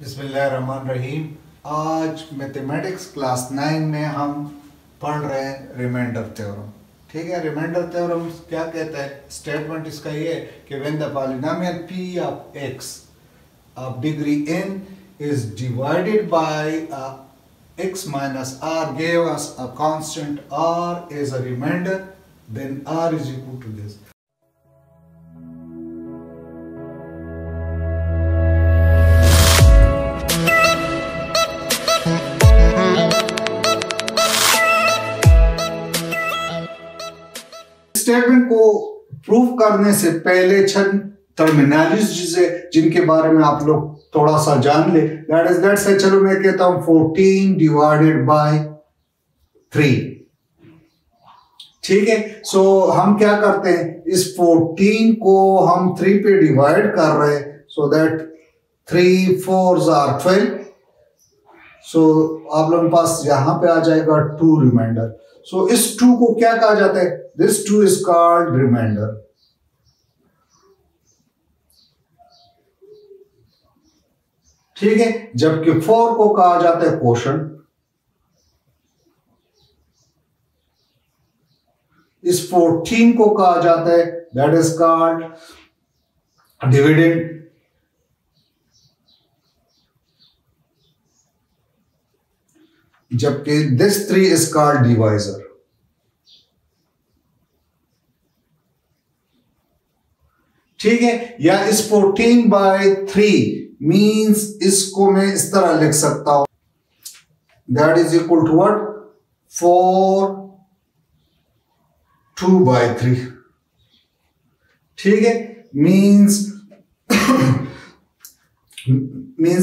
बिस्मिल्लाहिर्रहमानिर्रहीम। आज mathematics class 9 में हम पढ़ रहे हैं रिमाइंडर थ्योरम। ठीक है, रिमाइंडर थ्योरम क्या कहता है? स्टेटमेंट इसका ये है कि when the polynomial p of x of degree n is divided by x minus r gave us a constant r as a remainder, then r is equal to this. Statement को prove करने से पहले चंद terminologies है जिनके बारे में आप लोग थोड़ा सा जान ले। दैट से चलो मैं कहता हूं 14 डिवाइडेड बाय 3। ठीक है, सो हम क्या करते हैं, इस 14 को हम 3 पे डिवाइड कर रहे हैं, सो दैट 3 4s are 12। सो आप लोगों के पास यहां पे आ जाएगा 2 रिमाइंडर। सो इस 2 को क्या कहा जाता है? This 2 is called remainder. ठीक है, जबकि 4 को कहा जाता है कोशंट। इस 14 को कहा जाता है, दैट इज कॉल्ड डिविडेंड। जबकि दिस 3 इज कॉल्ड डिवाइजर। ठीक है, या इस 14 बाय 3 मीन्स इसको मैं इस तरह लिख सकता हूं, that is equal to what? 4 2 by 3। ठीक है, मीन्स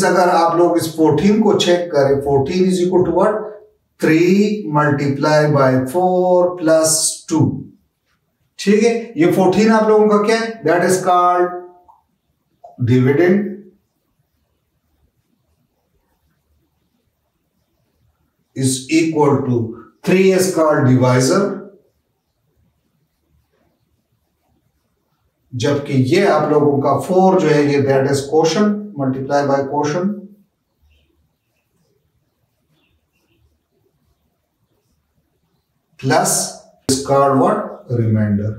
अगर आप लोग इस 14 को चेक करें, 14 is equal to what? 3 multiply by 4 plus 2। ठीक है, ये 14 आप लोगों का क्या है? That is called dividend. Is equal to 3 is called divisor. जबकि ये आप लोगों का 4 जो है ये that is quotient, multiply by quotient. Plus is called what? Remainder.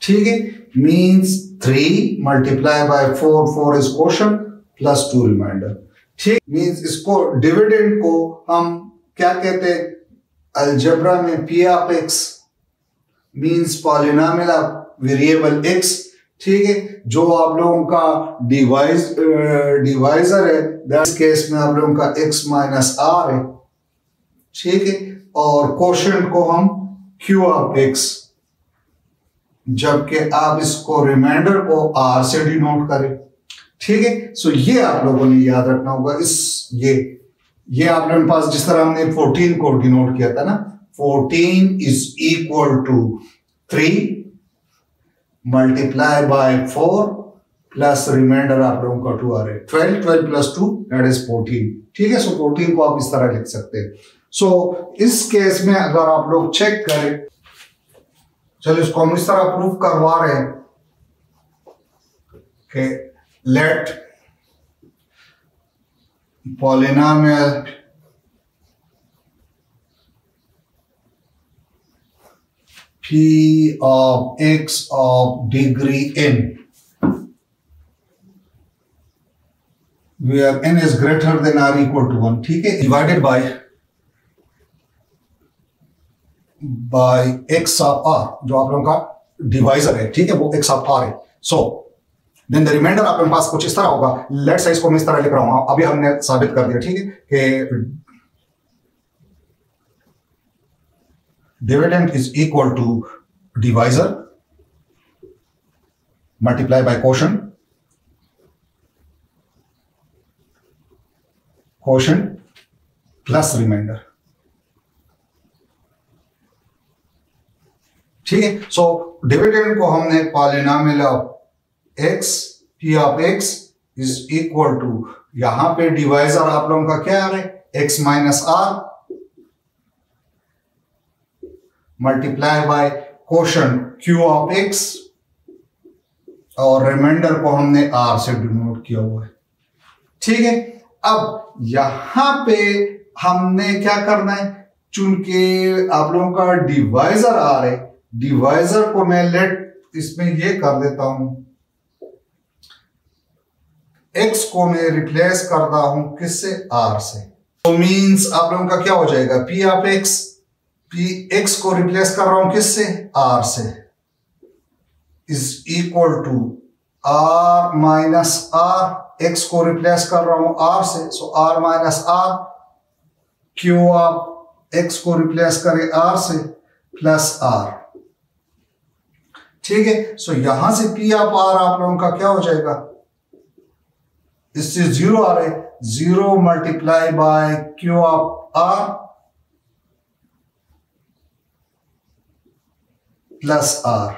ठीक है, means 3 multiply by 4, 4 is quotient plus 2 remainder. ठीक, मीन्स इसको डिविडेंड को हम क्या कहते हैं अलजेब्रा में? p of x means polynomial of variable x। ठीक है, जो आप लोगों का डिवाइजर है, दैट केस में आप लोगों का x माइनस r है। ठीक है, और कोशंट को हम q ऑफ x, जबकि आप इसको रिमाइंडर को r से डिनोट करें। ठीक है, सो ये आप लोगों ने याद रखना होगा। ये आप लोगों के पास जिस तरह हमने 14 को डिनोट किया था ना, 14 is equal to 3 multiply by 4 plus remainder आप लोगों का 2 आ रहा है 12, 12 प्लस 2 दैट इज 14। ठीक है, सो 14 को आप इस तरह लिख सकते हैं। सो इस केस में अगर आप लोग चेक करें, चलो इसको हम इस तरह प्रूव करवा रहे हैं कि late polynomial p of x of degree n, where n is greater than or equal to 1, ठीक है, divided by x of r, जो आप लोगों का डिवाइजर है। ठीक है, वो x of r है। सो देन द रिमाइंडर आपके पास कुछ इस तरह होगा। लेट से इसको मैं इस तरह लिख रहा हूं, अभी हमने साबित कर दिया। ठीक है, कि dividend is equal to divisor multiply by quotient, quotient plus remainder. ठीक है, सो डिविडेंड को हमने polynomial of x p of x is equal to, यहां पे डिवाइजर आप लोगों का क्या आ रहा है? x minus r multiply by quotient q of x और रिमाइंडर को हमने r से डिनोट किया हुआ है। ठीक है, अब यहां पे हमने क्या करना है, चूंकि आप लोगों का डिवाइजर r है, डिवाइजर को मैं इसमें ये कर देता हूं, x को मैं रिप्लेस करता हूं किससे, r से। तो मींस आप लोगों का क्या हो जाएगा, p ऑफ x, x को रिप्लेस कर रहा हूं किससे, r से, is equal to r minus r, x को रिप्लेस कर रहा हूं r से, so r minus r, q आप x को रिप्लेस करें r से प्लस r। ठीक है, सो यहां से p ऑफ r आप लोगों का क्या हो जाएगा, इससे 0 आ रहा है, 0 multiply by q of r plus r।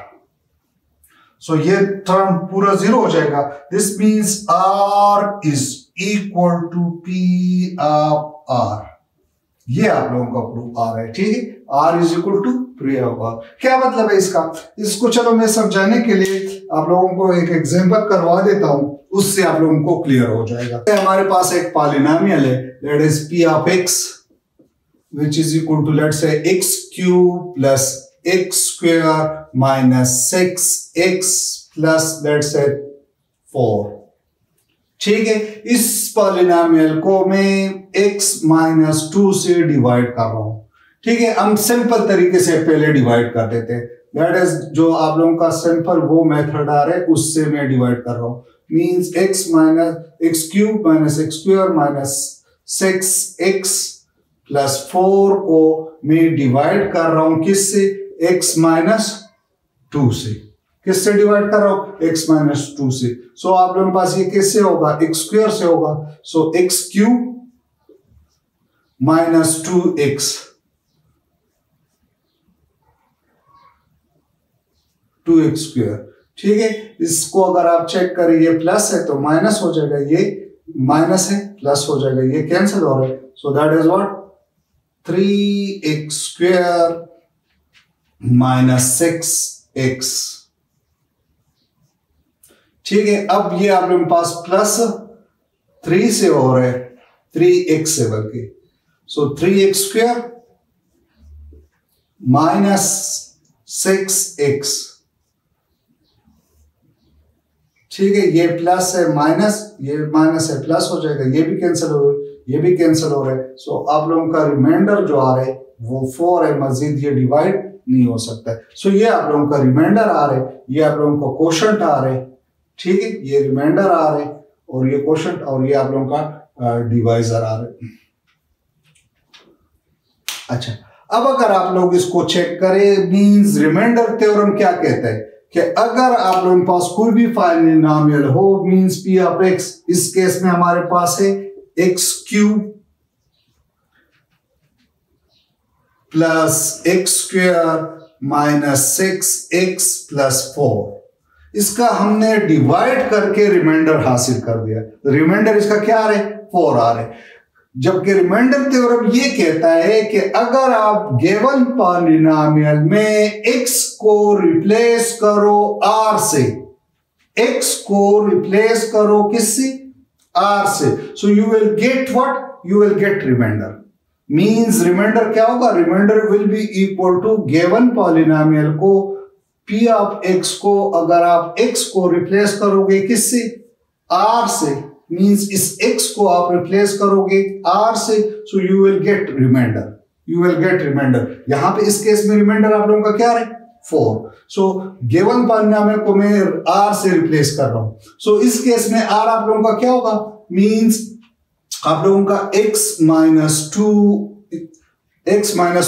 So ये टर्म पूरा 0 हो जाएगा। This means r is equal to p of r। ये आप लोगों का प्रूफ आ रहा है। ठीक है, r is equal to p of r। क्या मतलब है इसका, इसको चलो मैं समझाने के लिए आप लोगों को एक एग्जांपल करवा देता हूं, उससे आप लोगों को क्लियर हो जाएगा। हमारे पास एक पॉलिनोमियल है, that is p of x which is equal to let's say x cube plus x square minus 6x plus let's say 4। ठीक है, इस पॉलिनोमियल को मैं x माइनस 2 से डिवाइड कर रहा हूं। ठीक है, हम सिंपल तरीके से पहले डिवाइड कर देते हैं, दैट इज जो आप लोगों का सिंपल वो मेथड आ रहा है उससे मैं डिवाइड कर रहा हूं। Means x minus x cube minus x square minus 6x plus 4 को मैं डिवाइड कर रहा हूं किससे, x माइनस 2 से। किससे डिवाइड कर रहा हूं, x माइनस 2 से। सो आप लोगों के पास ये किससे होगा, x स्क्वायर से होगा। सो x cube minus 2x 2x square. ठीक है, इसको अगर आप चेक करें, ये प्लस है तो माइनस हो जाएगा, ये माइनस है प्लस हो जाएगा, ये कैंसिल हो रहा है। So that is what 3x square minus 6x। ठीक है, अब ये आप लोगों के पास प्लस 3 से हो रहा है, 3x से बल्कि। सो 3x स्क्वायर माइनस 6x। ठीक है, ये प्लस है माइनस, ये माइनस है प्लस हो जाएगा, ये भी कैंसिल हो रहा है, ये भी कैंसिल हो रहा है। सो आप लोगों का रिमाइंडर जो आ रहा है वो 4 है, मजीद ये डिवाइड नहीं हो सकता है। सो ये आप लोगों का रिमाइंडर आ रहा है, ये आप लोगों का क्वोशंट आ रहा है। ठीक है, ये रिमाइंडर आ रहा है और ये क्वोशंट, और ये आप लोगों का डिवाइजर आ रहा है। अच्छा, अब अगर आप लोग इसको चेक करें, मींस रिमाइंडर थ्योरम क्या कहता है कि अगर आप लोगों के पास कोई भी पॉलिनोमियल हो, मींस p ऑफ x, इस केस में हमारे पास है x cube plus x square minus 6x plus 4। इसका हमने डिवाइड करके रिमाइंडर हासिल कर दिया। रिमाइंडर इसका क्या आ रहा है, 4 आ रहा है। जबकि रिमाइंडर थ्योरम ये कहता है कि अगर आप गिवन पॉलिनोमियल में x को रिप्लेस करो r से, x को रिप्लेस करो किससे, r से, so you will get what, you will get remainder. Means remainder क्या होगा, remainder will be equal to given polynomial को p ऑफ x को अगर आप x को रिप्लेस करोगे किससे, r से, मींस इस x को आप रिप्लेस करोगे r से, so you will get remainder, you will get remainder. यहां पे इस केस में रिमाइंडर आप लोगों का क्या है, 4। सो गिवन पॉलिनोमियल को मैं r से रिप्लेस कर रहा हूं। सो इस केस में r आप लोगों का क्या होगा, मींस आप लोगों का x माइनस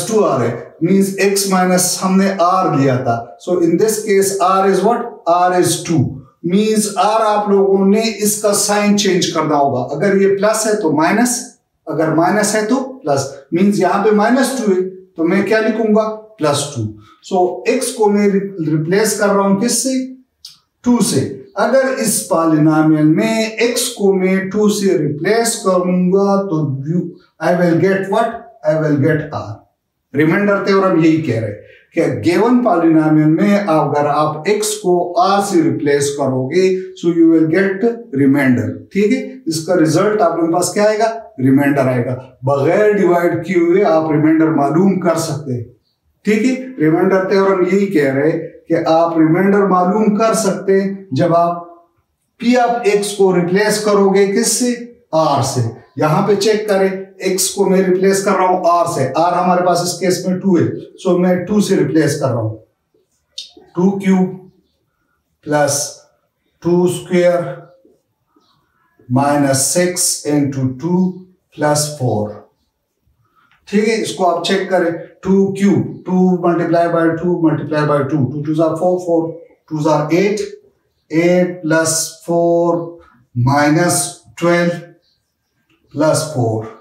2 आ रहा है, मींस x माइनस हमने r लिया था। So in this case r is what, r is 2, means r आप लोगों ने इसका साइन चेंज करना होगा। अगर ये प्लस है तो माइनस, अगर माइनस है तो प्लस, मींस यहां पे माइनस 2 है तो मैं क्या लिखूंगा, प्लस 2। सो x को मैं रिप्लेस कर रहा हूं किससे, 2 से। अगर इस पॉलिनोमियल में x को मैं 2 से रिप्लेस करूंगा तो I will get what, I will get r। Remainder theorem यही कह रहे हैं कि गिवन पॉलिनोमियल में अगर आप x को r से रिप्लेस करोगे so you will get remainder. ठीक है, इसका रिजल्ट आप लोगों के पास क्या आएगा? रिमाइंडर आएगा। बगैर डिवाइड किए हुए आप रिमाइंडर मालूम कर सकते हैं। ठीक है, रिमाइंडर थ्योरम यही कह रहे हैं कि आप रिमाइंडर मालूम कर सकते हैं जब आप p ऑफ x को रिप्लेस करोगे किससे? r से। यहां पे चेक करें, x को मैं रिप्लेस कर रहा हूं r से। r हमारे पास इस केस में 2 है, सो मैं 2 से रिप्लेस कर रहा हूं। 2 cube plus 2 square minus 6 into 2 plus 4। ठीक है, इसको आप चेक करें। 2 cube, 2 multiply by 2 multiply by 2, 2 2 4, 4 2 8, 8 plus 4 minus 12 plus 4।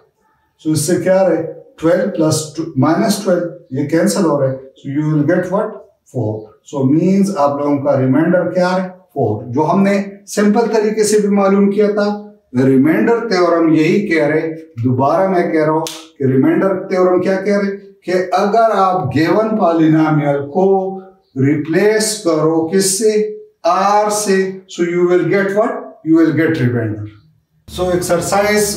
सो इससे क्या रहे? 12 प्लस माइनस 12, ये कैंसिल हो रहे, सो you will get what? 4। So means आप लोगों का रिमाइंडर क्या है? 4, जो हमने सिंपल तरीके से भी मालूम किया था। रिमाइंडर थ्योरम यही कह रहे, दोबारा मैं कह रहा हूं कि रिमाइंडर थ्योरम क्या कह रहे कि अगर आप गिवन पॉलिनोमियल को रिप्लेस करो किससे? r से, so you will get what? You will get remainder. So exercise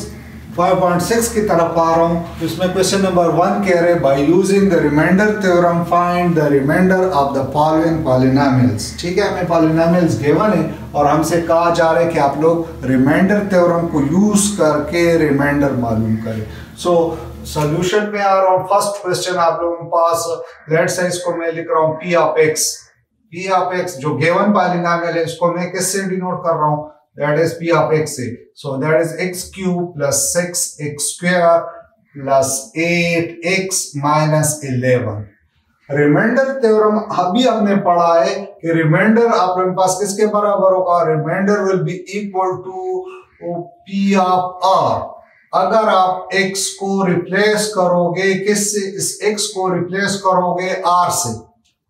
5.6 की तरफ आ रहा हूं। इसमें क्वेश्चन नंबर 1 कह रहे by using the remainder theorem find the remainder of the following polynomials. ठीक है, हमें पॉलिनोमियल्स गिवन है और हमसे कहा जा रहा है कि आप लोग रिमाइंडर थ्योरम को यूज करके रिमाइंडर मालूम करें। सो सॉल्यूशन में आ रहा हूं। फर्स्ट क्वेश्चन आप लोगों के पास, लेट्स से इसको मैं लिख रहा हूं p of x। p of x जो गिवन पॉलिनोमियल है इसको मैं किससे डिनोट कर रहा हूं? That is p of x. So that is x cube plus 6x square plus 8x minus 11. Remainder theorem अभी हमने पढ़ा है कि रिमाइंडर आप लोगों के पास किसके बराबर होगा? Remainder will be equal to p of r। अगर आप x को रिप्लेस करोगे किससे? इस x को रिप्लेस करोगे r से।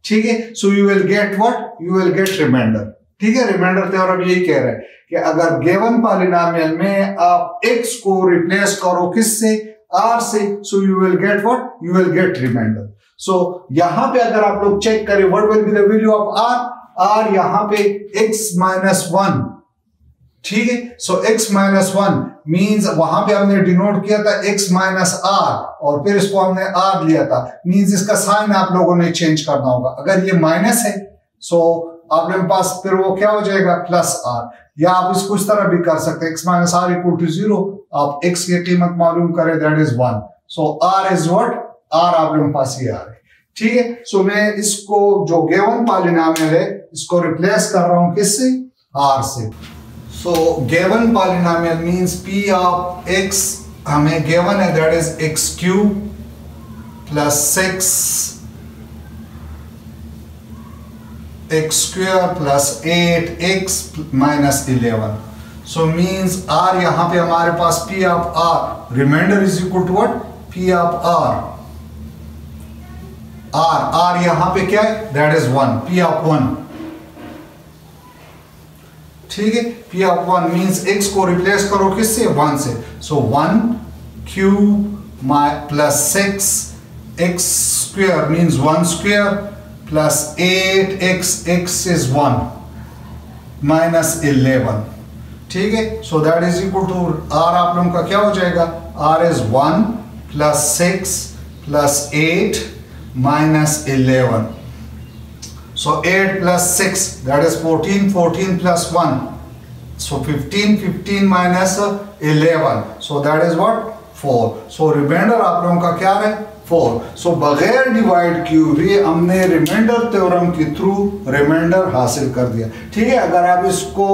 ठीक है, so you will get what? You will get remainder. ठीक है, रिमाइंडर थ्योरम यही कह रहा है कि अगर गिवन पॉलिनोमियल में आप x को रिप्लेस करो किससे? r से, so you will get what? You will get remainder. So यहां पे अगर आप लोग चेक करें what will be the value of r? r यहां पे x माइनस 1। ठीक है, सो x माइनस 1 मींस वहां पे हमने डिनोट किया था x माइनस r और फिर इसको हमने r लिया था, मींस इसका साइन आप लोगों ने चेंज करना होगा। अगर ये माइनस है सो आप लोगों के पास फिर वो क्या हो जाएगा? Plus r। या आप इसको इस तरह भी कर सकते हैं, x minus r equal to 0। आप x की कीमत मालूम करें, that is 1। So r is what? r आप लोगों के पास ये आ रहा है। ठीक है, सो मैं इसको जो गिवन पॉलिनोमियल है इसको रिप्लेस कर रहा हूं किससे? r से। So given polynomial means p of x हमें गिवन है, that is x cube plus 6 x square plus 8x minus 11. So means r यहां पे हमारे पास p of r remainder is equal to what? p of r यहां पे क्या है? That is 1, p of 1। ठीक है, p of 1 means x को रिप्लेस करो किससे? 1 से। So 1 cube plus 6 x square means 1 square plus 8x, x is 1 minus 11। ठीक है, so that is equal to r आप लोगों का क्या हो जाएगा? r is 1 plus 6 plus 8 minus 11। So 8 plus 6 that is 14, 14 plus 1 so 15, 15 minus 11 so that is what? 4। so reminder आप लोगों का क्या है? 4। सो बगैर डिवाइड किए हुए हमने रिमाइंडर थ्योरम के थ्रू रिमाइंडर हासिल कर दिया। ठीक है, अगर आप इसको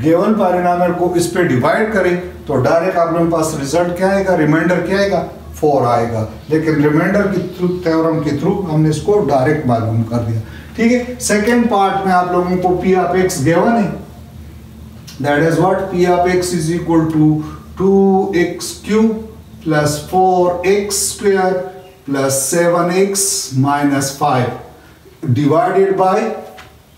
गिवन पॉलिनोमियल को इस पे डिवाइड करें तो डायरेक्ट आप लोगों के पास रिजल्ट क्या आएगा? रिमाइंडर क्या आएगा? 4 आएगा। लेकिन रिमाइंडर के थ्रू थ्योरम के थ्रू हमने इसको डायरेक्ट मालूम कर दिया। ठीक है, सेकेंड पार्ट में आप लोगों को p ऑफ x गिवन है, that is what? p of x is equal to 2x cube plus 4x square plus 7x minus 5 divided by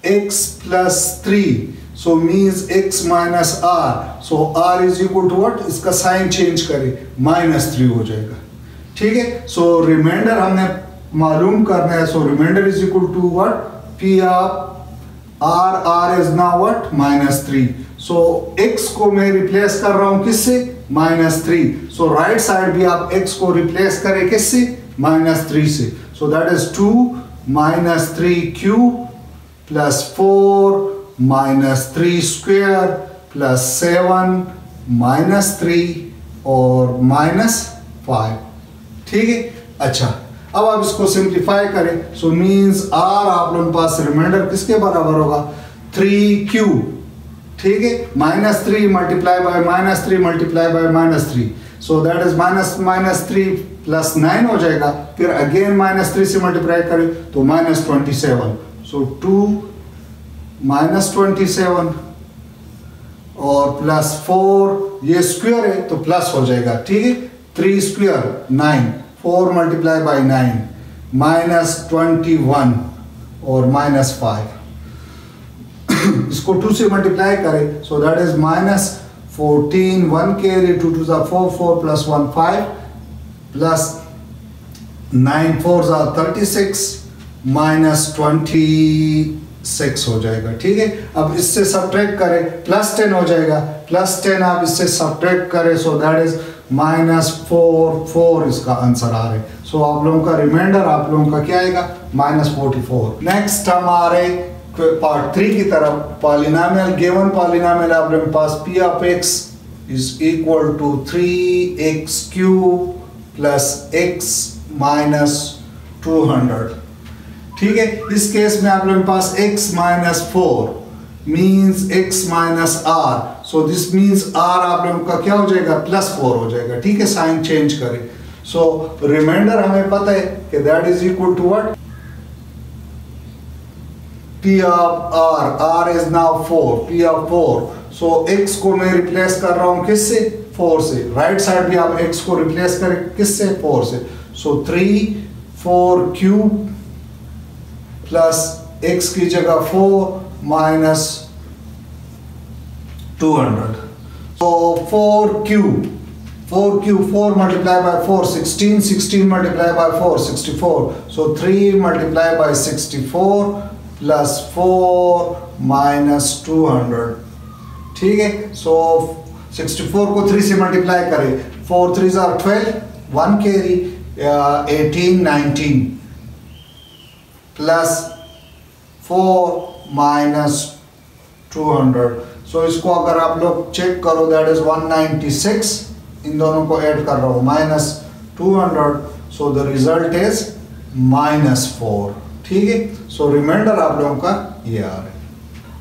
x plus 3 so means x minus r so r is equal to what? इसका sign change करें, -3 हो जाएगा। ठीक है, so reminder हमने मालूम करना है, so remainder is equal to what, P of R is now what -3। So x को मैं रिप्लेस कर रहा हूं किससे, -3। सो राइट साइड भी आप x को रिप्लेस करें किससे, -3 से। So that is 2 -3 plus 4 -3 square plus 7 -3 और -5। ठीक है, अच्छा अब आप इसको सिंप्लीफाई करें, सो मींस r आप लोगों के पास रिमाइंडर किसके बराबर होगा, 3q। ठीक है, -3 multiply bye -3 multiply bye -3, so that is -3 plus 9 हो जाएगा, फिर अगेन -3 से मल्टीप्लाई करें तो -27। सो 2 -27 और प्लस 4, ये स्क्वायर है तो प्लस हो जाएगा। ठीक है, 3 स्क्वायर 9, 4 मल्टीप्लाई बाय 9 -21 और -5। इसको 2 से मल्टीप्लाई करें, सो दैट इज -14, 1 कैरी, 2 2 जा 4, 4 प्लस 1 5 प्लस 9 4 जा 36 -26 हो जाएगा। ठीक है, अब इससे सब्ट्रैक्ट करें, प्लस 10 हो जाएगा, प्लस 10 आप इससे सब्ट्रैक्ट करें, सो दैट इज -4 इसका आंसर आ रहा है। सो आप लोगों का रिमाइंडर आप लोगों का क्या आएगा, -44। नेक्स्ट हमारे पार्ट 3 की तरफ, पॉलिनोमियल, गिवन पॉलिनोमियल आप लोगों के पास p of x is equal to 3x³ plus x minus 200। ठीक है, इस केस में आप लोगों के पास x minus 4 means x minus r, so this means r आप लोगों का क्या हो जाएगा, +4 हो जाएगा। ठीक है, साइन चेंज करें, सो रिमाइंडर हमें पता है कि that is equal to what, p of r is now 4, p of 4। सो x को मैं रिप्लेस कर रहा हूं किससे, 4 से। राइट साइड भी आप x को रिप्लेस करें किससे, 4 से। सो 3 4q प्लस x की जगह 4 minus 200। So 4 multiply by 4 16, 16 multiply by 4 64। So 3 multiply bye 64 plus 4 minus 200। ठीक है, सो 64 को 3 से मल्टीप्लाई करें, 4 3 are 12, 1 कैरी 18 19 प्लस 4 माइनस 200। सो इसको अगर आप लोग चेक करो दैट इज 196, इन दोनों को ऐड कर रहा हूं, minus 200, so the result is -4। ठीक है, सो रिमाइंडर आप लोगों का ये आ रहा है।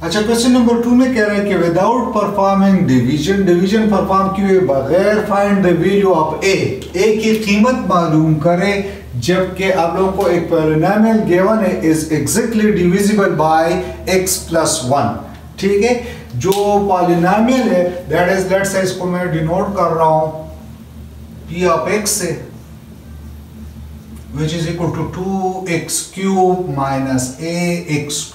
अच्छा, क्वेश्चन नंबर 2 में कह रहा है कि without performing division, division perform किए बगैर फाइंड द वैल्यू ऑफ ए की कीमत मालूम करें, जबकि आप लोगों को एक पॉलिनोमियल गिवन है is exactly divisible bye x plus 1। ठीक है, जो पॉलिनोमियल है दैट इज, लेट्स से इसको मैं डिनोट कर रहा हूं p ऑफ x से, which is equal to 2x³ minus ax²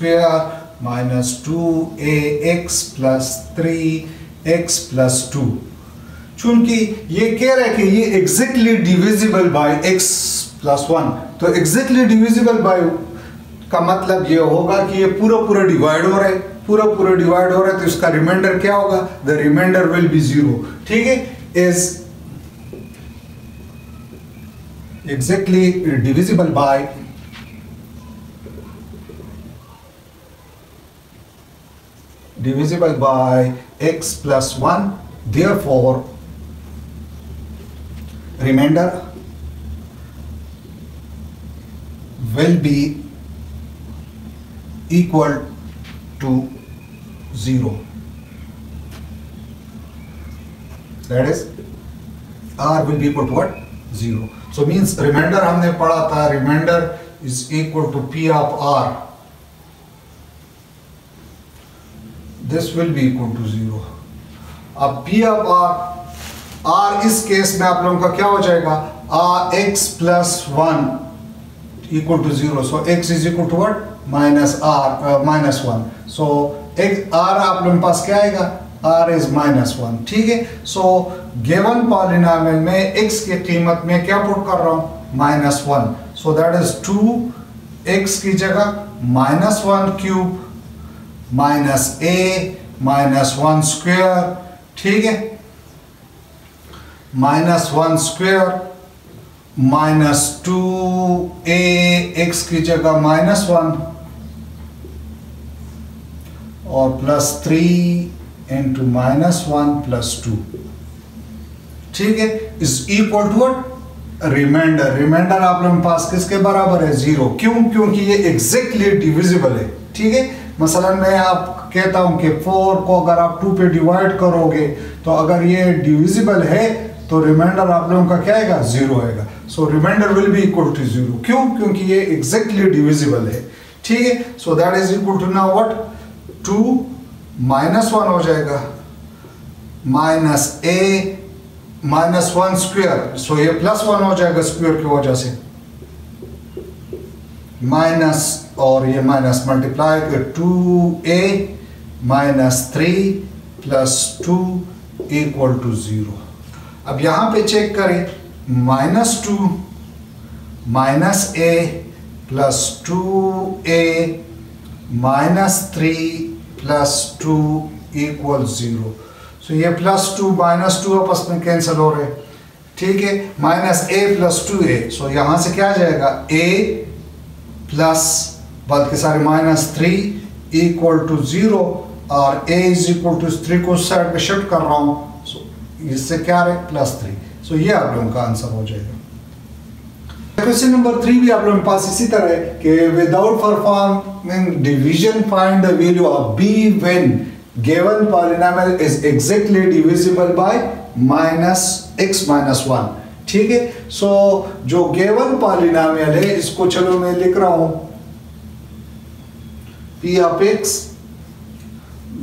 minus 2ax plus 3x plus 2। चूंकि ये कह रहा है कि ये exactly divisible bye x plus 1, तो एग्जैक्टली डिविजिबल बाय का मतलब ये होगा कि ये पूरा डिवाइड हो रहा है, पूरा डिवाइड हो रहा है, तो इसका रिमाइंडर क्या होगा, द रिमाइंडर विल बी 0। ठीक है, is exactly divisible by x plus 1, therefore remainder will be equal to 0। that is r will be equal to what, 0। So means remainder हमने पढ़ा था, remainder is equal to p of r, this will be equal to 0। अब p of r इस case में आप लोगों का क्या हो जाएगा, x plus 1 equal to 0। So x is equal to what, -1। So r आप लोगों के पास क्या आएगा, r इज -1। ठीक है, सो गिवन पॉलिनोमियल में x की कीमत में क्या पुट कर रहा हूं, -1। सो दैट इज 2x की जगह -1 cube minus a minus 1 square, ठीक है, -1 स्क्वायर माइनस 2a x की जगह -1 और +3 इंटू -1 + 2, ठीक है, is equal to what? Remainder. Remainder आप लोगों के पास किसके बराबर है? 0। क्यों? क्योंकि ये एग्जैक्टली डिविजिबल है, ठीक है। मसलन मैं आप कहता हूं कि 4 को अगर आप 2 पे डिवाइड करोगे तो अगर ये डिविजिबल है तो रिमाइंडर आप लोगों का क्या आएगा? 0 आएगा। So remainder will be equal to 0। क्यों? क्योंकि ये एग्जैक्टली डिविजिबल है, ठीक है। So that is equal to now what? 2 -1 हो जाएगा माइनस a -1 स्क्वायर, सो ये +1 हो जाएगा स्क्वायर की वजह से, माइनस और ये माइनस मल्टीप्लाई कर 2a -3 + 2 = 0। अब यहां पे चेक करें, -2 -a + 2a -3 + 2 = 0। सो ये +2 -2 आपस में कैंसिल हो रहे, ठीक है। -a + 2a, सो यहां से क्या आ जाएगा? a प्लस बल्कि सारे -3 = 0 और a = 3 को साइड पे शिफ्ट कर रहा हूं, सो इससे क्या आ रहा है? +3। सो ये आप लोगों का आंसर हो जाएगा। क्वेश्चन नंबर 3 भी आप लोगों के पास इसी तरह है कि without performing division find the value of b when given polynomial is exactly divisible bye -x - 1, ठीक है। सो जो गिवन पॉलिनोमियल है इसको चलो मैं लिख रहा हूं p of x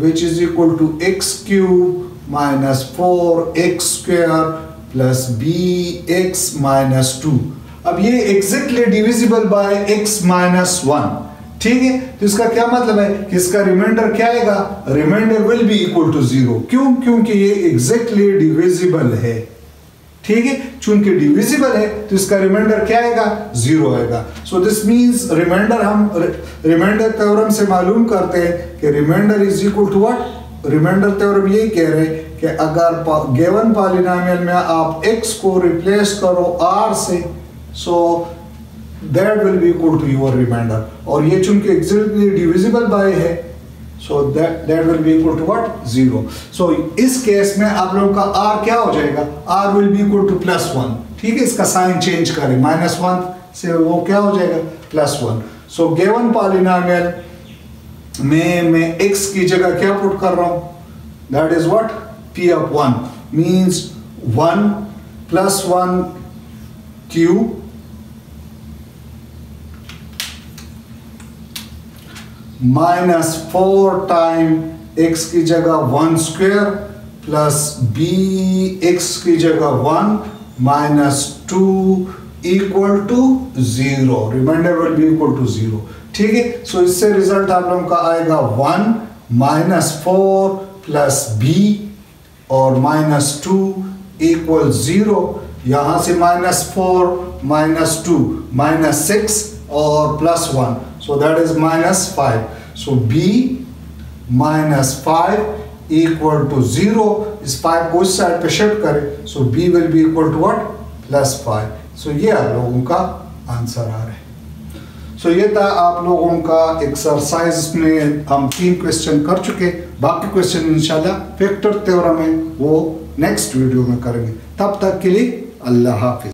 which is equal to x³ minus 4x² plus bx minus 2। अब ये एग्जैक्टली डिविजिबल बाय x - 1, ठीक है। तो इसका क्या मतलब है कि इसका रिमाइंडर क्या आएगा? Remainder will be equal to 0। क्यों? क्योंकि ये एग्जैक्टली डिविजिबल है, ठीक है। चूंकि डिविजिबल है तो इसका रिमाइंडर क्या आएगा? 0 आएगा। सो दिस मींस रिमाइंडर हम रिमाइंडर थ्योरम से मालूम करते हैं कि remainder is equal to what? Remainder theorem ये कह रहे हैं कि अगर गिवन पॉलिनोमियल में आप x को रिप्लेस करो r से, so that will be equal to your remainder. और ये चूंकि एग्जैक्टली डिविजिबल बाय है, so that will be equal to what? 0। सो इस केस में आप लोगों का r क्या हो जाएगा? r will be equal to +1, ठीक है। इसका साइन चेंज करें, -1 से वो क्या हो जाएगा? +1। सो गिवन पॉलिनोमियल में मैं x की जगह क्या पुट कर रहा हूं? That is what? p of 1 means 1 + 1 cube -4 time x की जगह 1 स्क्वायर प्लस bx की जगह 1 -2 = 0। Remainder will be equal to 0, ठीक है। सो इससे रिजल्ट आप लोगों का आएगा 1 -4 प्लस b और -2 = 0। यहां से -4 -2 -6 और +1, so that is -5। so b -5 = 0। इस 5 को इस साइड पे शिफ्ट करें, so b will be equal to what? +5। so ये आप लोगों का आंसर आ रहा है। so ये था आप लोगों का एक्सरसाइज में हम 3 क्वेश्चन कर चुके। बाकी क्वेश्चन इंशाल्लाह फैक्टर थ्योरम है वो नेक्स्ट वीडियो में करेंगे। तब तक के लिए अल्लाह हाफिज।